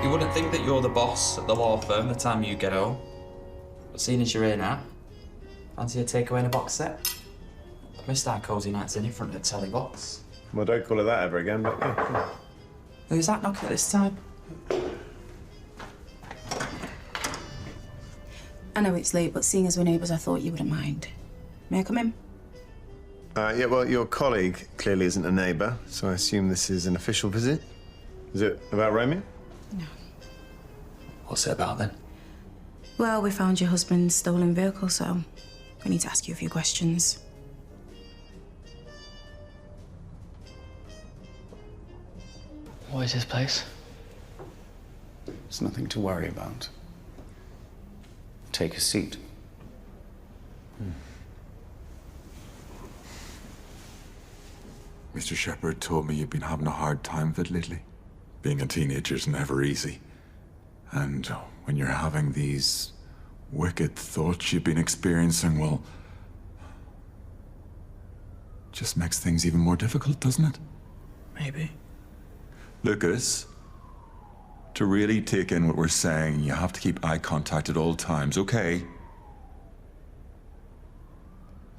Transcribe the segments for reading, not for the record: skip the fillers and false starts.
You wouldn't think that you're the boss at the law firm the time you get home. But seeing as you're here now, fancy a takeaway and a box set? I've missed our cosy nights in front of the telly box. Well, don't call it that ever again, but yeah. Who's that knocking this time? I know it's late, but seeing as we're neighbours, I thought you wouldn't mind. May I come in? Yeah, well, your colleague clearly isn't a neighbour, so I assume this is an official visit. Is it about Romeo? No. What's it about then? Well, we found your husband's stolen vehicle, so we need to ask you a few questions. What is this place? It's nothing to worry about. Take a seat. Mr. Shepherd told me you've been having a hard time of it lately. Being a teenager's never easy. And when you're having these wicked thoughts you've been experiencing, well, just makes things even more difficult, doesn't it? Maybe. Lucas, to really take in what we're saying, you have to keep eye contact at all times, okay?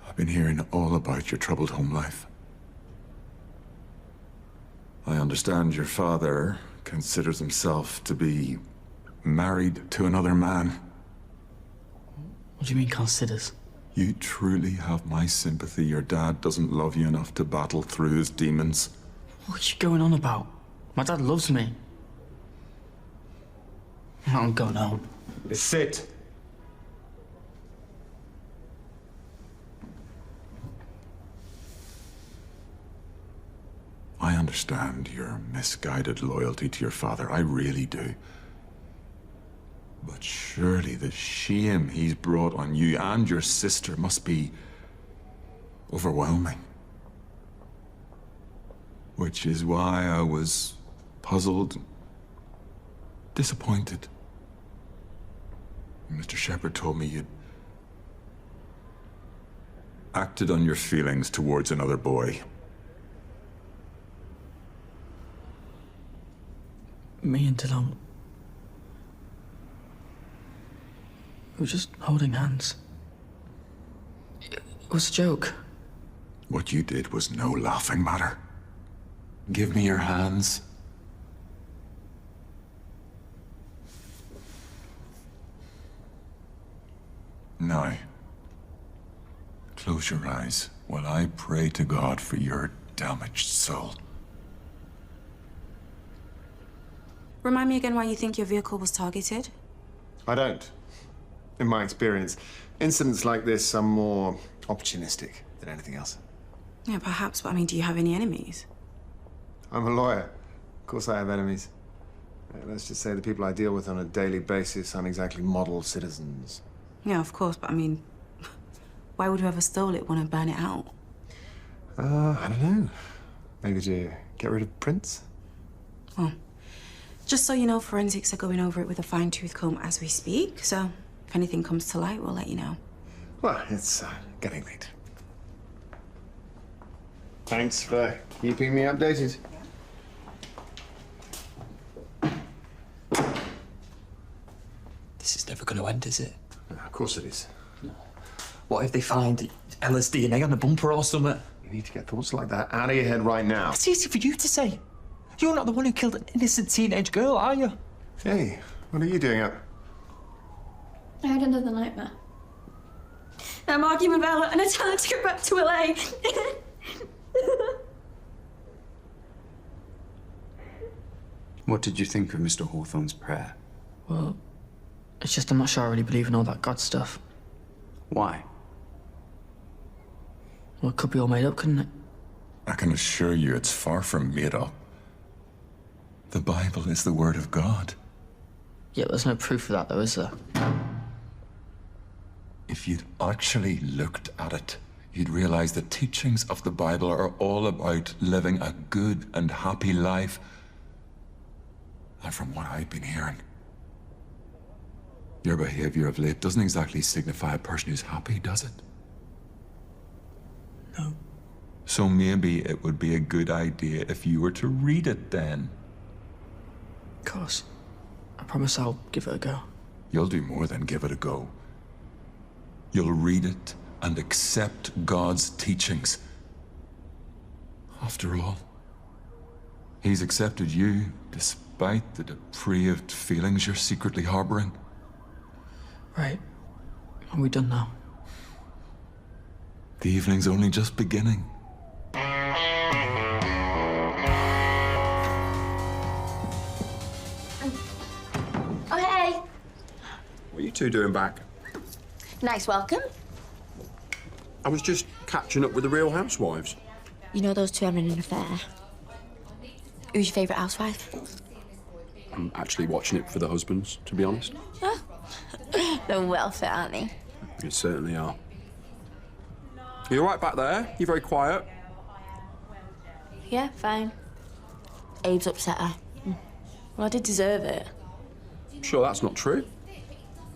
I've been hearing all about your troubled home life. I understand your father considers himself to be married to another man. What do you mean, considers? You truly have my sympathy. Your dad doesn't love you enough to battle through his demons. What are you going on about? My dad loves me. I'm going home. Sit. I understand your misguided loyalty to your father. I really do. But surely the shame he's brought on you and your sister must be overwhelming. Which is why I was puzzled, disappointed. Mr. Shepherd told me you'd acted on your feelings towards another boy. Me and Dylan... we were just holding hands. It was a joke. What you did was no laughing matter. Give me your hands. Now, close your eyes while I pray to God for your damaged soul. Remind me again why you think your vehicle was targeted? I don't. In my experience, incidents like this are more opportunistic than anything else. Yeah, perhaps, but I mean, do you have any enemies? I'm a lawyer. Of course I have enemies. Let's just say the people I deal with on a daily basis aren't exactly model citizens. Yeah, of course, but I mean, why would whoever stole it want to burn it out? I don't know. Maybe to get rid of prints? Well, just so you know, forensics are going over it with a fine-tooth comb as we speak, so if anything comes to light, we'll let you know. Well, it's getting late. Thanks for keeping me updated. This is never going to end, is it? Of course it is. What if they find Ella's DNA on the bumper or something? You need to get thoughts like that out of your head right now. It's easy for you to say. You're not the one who killed an innocent teenage girl, are you? Hey, what are you doing up? I had another nightmare. I'm arguing with Ella and I tell her to go back to LA. What did you think of Mr. Hawthorne's prayer? Well, it's just I'm not sure I really believe in all that God stuff. Why? Well, it could be all made up, couldn't it? I can assure you it's far from made up. The Bible is the Word of God. Yeah, there's no proof of that, though, is there? If you'd actually looked at it, you'd realize the teachings of the Bible are all about living a good and happy life. And from what I've been hearing, your behavior of late doesn't exactly signify a person who's happy, does it? No. So maybe it would be a good idea if you were to read it then. Of course. I promise I'll give it a go. You'll do more than give it a go. You'll read it and accept God's teachings. After all, He's accepted you despite the depraved feelings you're secretly harboring. Right. Are we done now? The evening's only just beginning. Oh, hey. What are you two doing back? Nice welcome. I was just catching up with the Real Housewives. You know those two having an affair? Who's your favourite housewife? I'm actually watching it for the husbands, to be honest. They're well fit, aren't they? You certainly are. You all right back there? You're very quiet. Yeah, fine. Abe's upset her. Well, I did deserve it. Sure that's not true.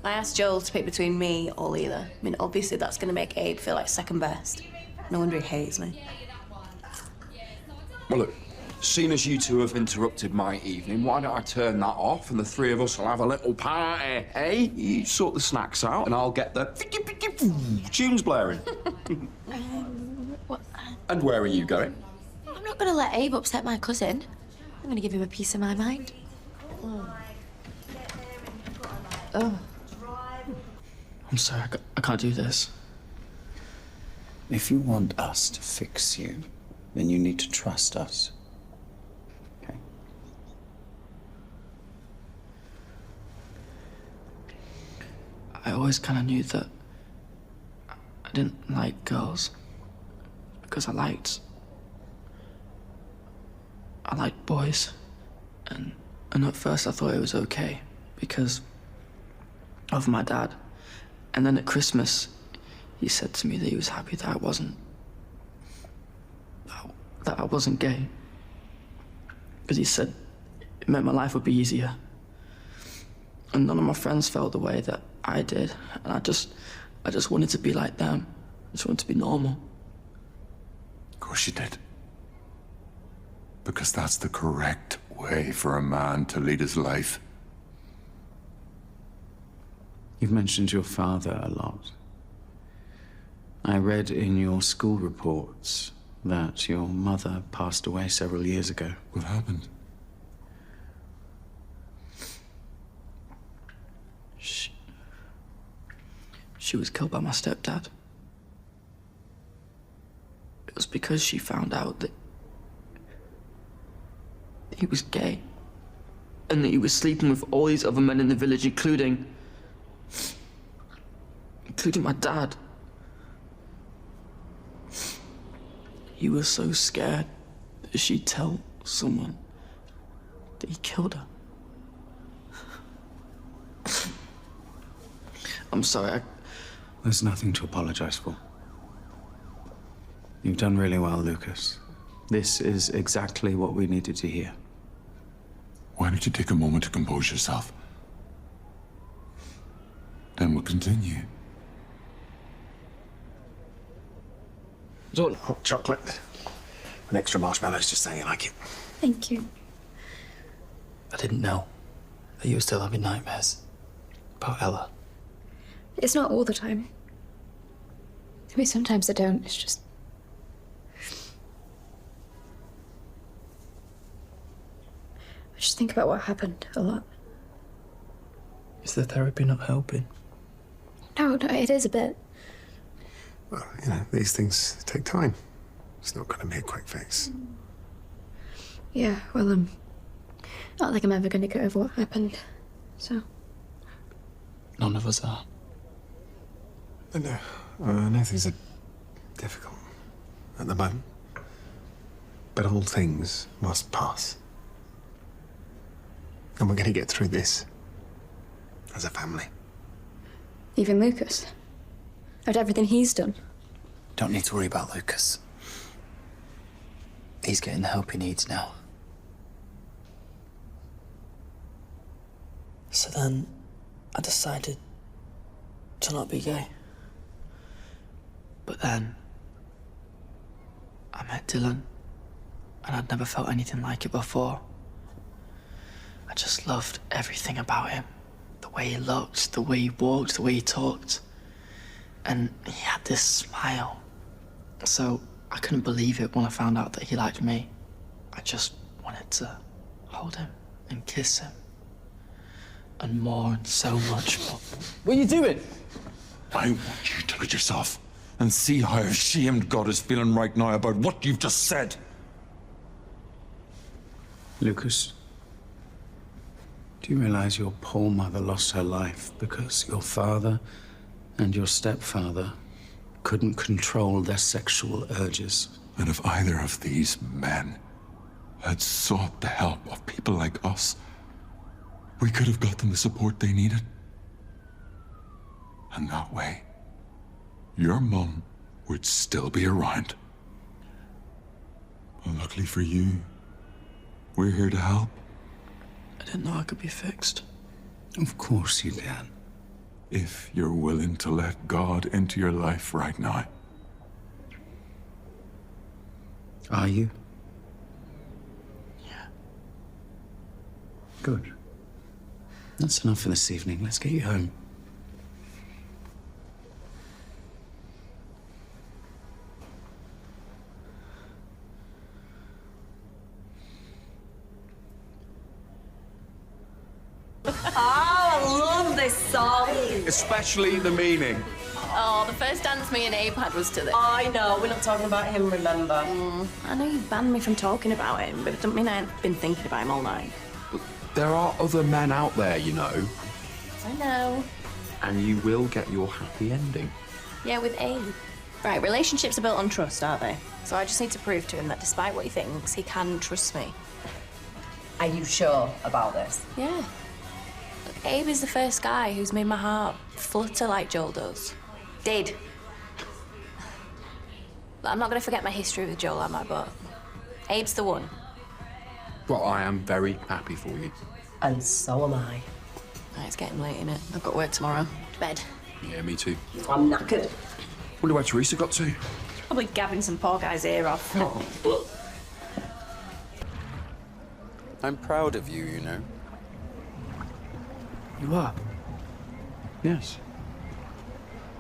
I asked Joel to pick between me or Leah. I mean, obviously that's going to make Abe feel like second best. No wonder he hates me. Well, look, seeing as you two have interrupted my evening, why don't I turn that off and the three of us will have a little party, eh? You sort the snacks out and I'll get the tunes blaring. What? And where are you going? I'm not going to let Abe upset my cousin. I'm going to give him a piece of my mind. I'm sorry, I can't do this. If you want us to fix you, then you need to trust us. Okay? I always kind of knew that I didn't like girls because I liked boys, and at first I thought it was okay because of my dad, and then at Christmas he said to me that he was happy that I wasn't gay, because he said it meant my life would be easier. And none of my friends felt the way that I did, and I just wanted to be like them. I just wanted to be normal. Of course you did. Because that's the correct way for a man to lead his life. You've mentioned your father a lot. I read in your school reports that your mother passed away several years ago. What happened? She was killed by my stepdad. It was because she found out that he was gay, and that he was sleeping with all these other men in the village, including my dad. He was so scared that she'd tell someone that he killed her. I'm sorry, There's nothing to apologize for. You've done really well, Lucas. This is exactly what we needed to hear. Why don't you take a moment to compose yourself? Then we'll continue. Hot chocolate. An extra marshmallows, just saying you like it. Thank you. I didn't know that you were still having nightmares about Ella. It's not all the time. I mean, sometimes I don't. It's just... I just think about what happened a lot. Is the therapy not helping? No, it is a bit. Well, you know, these things take time. It's not going to be a quick fix. Yeah, well, not like I'm ever going to get over what happened, so... None of us are. I know. I know things are difficult at the moment. But all things must pass. And we're going to get through this as a family. Even Lucas? After everything he's done? Don't need to worry about Lucas. He's getting the help he needs now. So then, I decided to not be gay. But then, I met Dylan, and I'd never felt anything like it before. I just loved everything about him. The way he looked, the way he walked, the way he talked. And he had this smile. So I couldn't believe it when I found out that he liked me. I just wanted to hold him and kiss him. And more and so much more. What are you doing? I want you to look at yourself and see how ashamed God is feeling right now about what you've just said. Lucas, do you realize your poor mother lost her life because your father and your stepfather couldn't control their sexual urges? And if either of these men had sought the help of people like us, we could have got them the support they needed. And that way, your mum would still be around. But luckily for you, we're here to help. I didn't know I could be fixed. Of course you can. If you're willing to let God into your life right now. Are you? Yeah. Good. That's enough for this evening. Let's get you home. I love this song. Especially the meaning. Oh, the first dance me and Abe had was to this. I know, we're not talking about him, remember? I know you banned me from talking about him, but it doesn't mean I ain't been thinking about him all night. There are other men out there, you know. I know. And you will get your happy ending. Yeah, with Abe. Right, relationships are built on trust, aren't they? So I just need to prove to him that despite what he thinks, he can trust me. Are you sure about this? Yeah. Look, Abe is the first guy who's made my heart flutter like Joel does. Did. But I'm not going to forget my history with Joel, am I? But Abe's the one. Well, I am very happy for you. And so am I. Right, it's getting late, innit? I've got work tomorrow. To bed. Yeah, me too. I'm knackered. Wonder where Teresa got to. Probably gabbing some poor guy's ear off. I'm proud of you, you know. You are? Yes.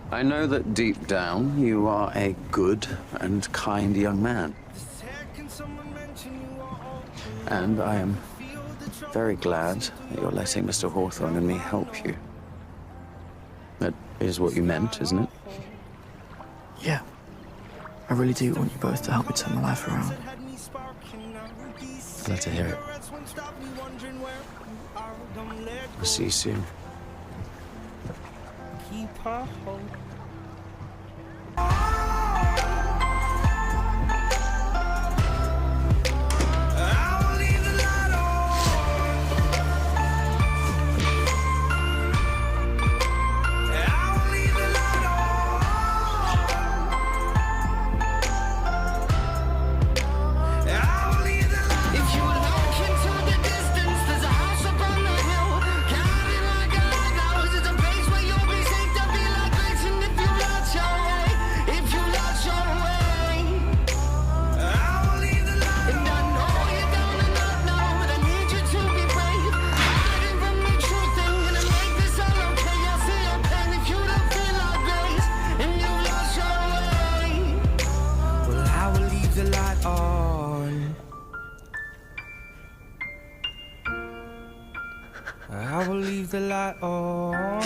I know that deep down you are a good and kind young man. And I am very glad that you're letting Mr. Hawthorne and me help you. That is what you meant, isn't it? Yeah. I really do want you both to help me turn my life around. Glad to hear it. I'll see you soon. I will leave the light on.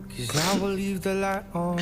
'Cause I will leave the light on.